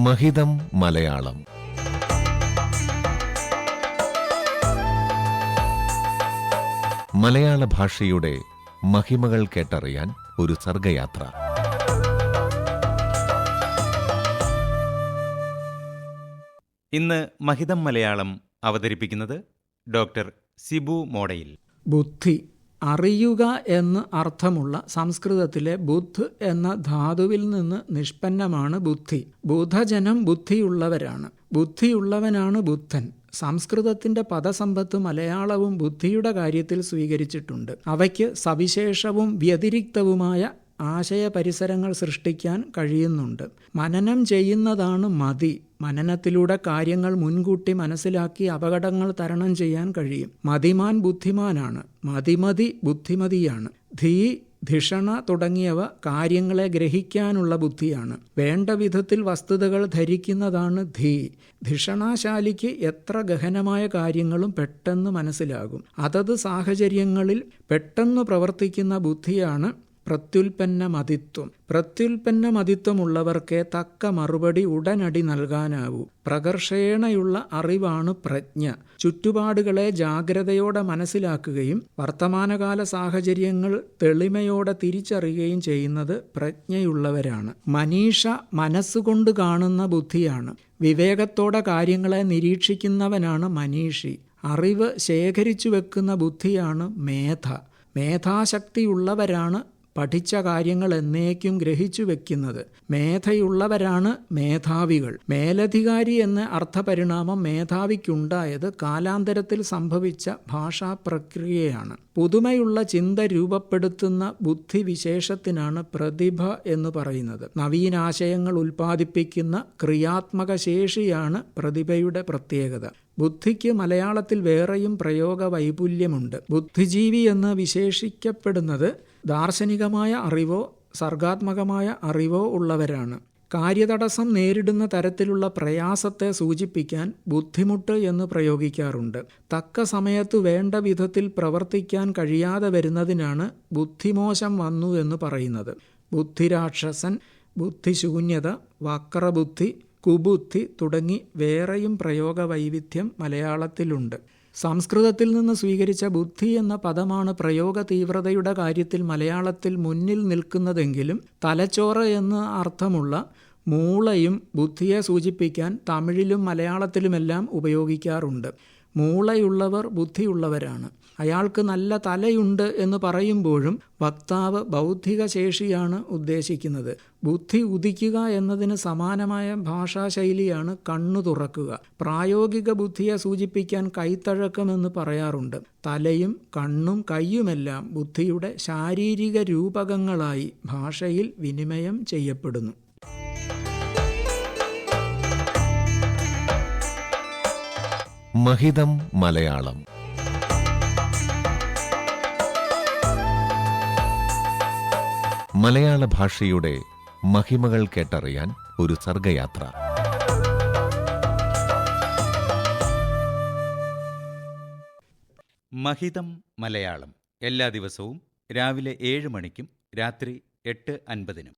മഹിതം മലയാളം. മലയാള ഭാഷയുടെ മഹിമകൾ കേട്ടറിയാൻ ഒരു സർഗയാത്ര. ഇന്ന് മഹിതം മലയാളം അവതരിപ്പിക്കുന്നത് ഡോക്ടർ സിബു മോഡയിൽ. ബുദ്ധി, അറിയുക എന്ന് അർത്ഥമുള്ള സംസ്കൃതത്തിലെ ബുദ്ധ് എന്ന ധാതുവിൽ നിന്ന് നിഷ്പന്നമാണ് ബുദ്ധി. ബുധജനം ബുദ്ധിയുള്ളവരാണ്. ബുദ്ധിയുള്ളവനാണ് ബുദ്ധൻ. സംസ്കൃതത്തിന്റെ പദസമ്പത്ത് മലയാളവും ബുദ്ധിയുടെ കാര്യത്തിൽ സ്വീകരിച്ചിട്ടുണ്ട്. അവയ്ക്ക് സവിശേഷവും വ്യതിരിക്തവുമായ ആശയപരിസരങ്ങൾ സൃഷ്ടിക്കാൻ കഴിയുന്നുണ്ട്. മനനം ചെയ്യുന്നതാണ് മതി. മനനത്തിലൂടെ കാര്യങ്ങൾ മുൻകൂട്ടി മനസ്സിലാക്കി അപകടങ്ങൾ തരണം ചെയ്യാൻ കഴിയും. മതിമാൻ ബുദ്ധിമാനാണ്. മതിമതി ബുദ്ധിമതിയാണ്. ധീ, ധിഷണ തുടങ്ങിയവ കാര്യങ്ങളെ ഗ്രഹിക്കാനുള്ള ബുദ്ധിയാണ്. വേണ്ട വിധത്തിൽ വസ്തുതകൾ ധരിക്കുന്നതാണ് ധീ. ധിഷണാശാലിക്ക് എത്ര ഗഹനമായ കാര്യങ്ങളും പെട്ടെന്ന് മനസ്സിലാകും. അതത് സാഹചര്യങ്ങളിൽ പെട്ടെന്ന് പ്രവർത്തിക്കുന്ന ബുദ്ധിയാണ് പ്രത്യുൽപ്പന്നമതിത്വം. പ്രത്യുൽപ്പന്നമതിത്വമുള്ളവർക്കേ തക്ക മറുപടി ഉടനടി നൽകാനാവൂ. പ്രകർഷേണയുള്ള അറിവാണ് പ്രജ്ഞ. ചുറ്റുപാടുകളെ ജാഗ്രതയോടെ മനസ്സിലാക്കുകയും വർത്തമാനകാല സാഹചര്യങ്ങൾ തെളിമയോടെ തിരിച്ചറിയുകയും ചെയ്യുന്നത് പ്രജ്ഞയുള്ളവരാണ്. മനീഷ മനസ്സുകൊണ്ട് കാണുന്ന ബുദ്ധിയാണ്. വിവേകത്തോടെ കാര്യങ്ങളെ നിരീക്ഷിക്കുന്നവനാണ് മനീഷി. അറിവ് ശേഖരിച്ചു വെക്കുന്ന ബുദ്ധിയാണ് മേധ. മേധാശക്തിയുള്ളവരാണ് പഠിച്ച കാര്യങ്ങൾ എന്നേക്കും ഗ്രഹിച്ചു വെക്കുന്നത്. മേധയുള്ളവരാണ് മേധാവികൾ. മേലധികാരി എന്ന അർത്ഥപരിണാമം മേധാവിക്കുണ്ടായത് കാലാന്തരത്തിൽ സംഭവിച്ച ഭാഷാ പ്രക്രിയയാണ്. പുതുമയുള്ള ചിന്ത രൂപപ്പെടുത്തുന്ന ബുദ്ധിവിശേഷത്തിനാണ് പ്രതിഭ എന്ന് പറയുന്നത്. നവീനാശയങ്ങൾ ഉൽപ്പാദിപ്പിക്കുന്ന ക്രിയാത്മക ശേഷിയാണ് പ്രതിഭയുടെ പ്രത്യേകത. ബുദ്ധിക്ക് മലയാളത്തിൽ വേറെയും പ്രയോഗ വൈപുല്യമുണ്ട്. ബുദ്ധിജീവി എന്ന് വിശേഷിക്കപ്പെടുന്നത് ദാർശനികമായ അറിവോ സർഗാത്മകമായ അറിവോ ഉള്ളവരാണ്. കാര്യതടസ്സം നേരിടുന്ന തരത്തിലുള്ള പ്രയാസത്തെ സൂചിപ്പിക്കാൻ ബുദ്ധിമുട്ട് എന്ന് പ്രയോഗിക്കാറുണ്ട്. തക്ക സമയത്ത് വേണ്ട വിധത്തിൽ പ്രവർത്തിക്കാൻ കഴിയാതെ വരുന്നതിനാണ് ബുദ്ധിമോശം വന്നു എന്ന് പറയുന്നത്. ബുദ്ധിരാക്ഷസൻ, ബുദ്ധിശൂന്യത, വക്രബുദ്ധി, കുബുദ്ധി തുടങ്ങി വേറെയും പ്രയോഗ വൈവിധ്യം മലയാളത്തിലുണ്ട്. സംസ്കൃതത്തിൽ നിന്ന് സ്വീകരിച്ച ബുദ്ധി എന്ന പദമാണ് പ്രയോഗ തീവ്രതയുടെ കാര്യത്തിൽ മലയാളത്തിൽ മുന്നിൽ നിൽക്കുന്നതെങ്കിലും തലച്ചോറ് എന്ന് അർത്ഥമുള്ള മൂളയും ബുദ്ധിയെ സൂചിപ്പിക്കാൻ തമിഴിലും മലയാളത്തിലുമെല്ലാം ഉപയോഗിക്കാറുണ്ട്. മൂളയുള്ളവർ ബുദ്ധിയുള്ളവരാണ്. അയാൾക്ക് നല്ല തലയുണ്ട് എന്ന് പറയുമ്പോഴും വക്താവ് ബൗദ്ധിക ശേഷിയാണ് ഉദ്ദേശിക്കുന്നത്. ബുദ്ധി ഉദിക്കുക എന്നതിന് സമാനമായ ഭാഷാശൈലിയാണ് കണ്ണു തുറക്കുക. പ്രായോഗിക ബുദ്ധിയെ സൂചിപ്പിക്കാൻ കൈത്തഴക്കമെന്ന് പറയാറുണ്ട്. തലയും കണ്ണും കൈയുമെല്ലാം ബുദ്ധിയുടെ ശാരീരിക രൂപകങ്ങളായി ഭാഷയിൽ വിനിമയം ചെയ്യപ്പെടുന്നു. മഹിതം മലയാളം. മലയാള ഭാഷയുടെ മഹിമകൾ കേട്ടറിയാൻ ഒരു സർഗയാത്ര. മഹിതം മലയാളം എല്ലാ ദിവസവും രാവിലെ 7 മണിക്കും രാത്രി 8:50-നും.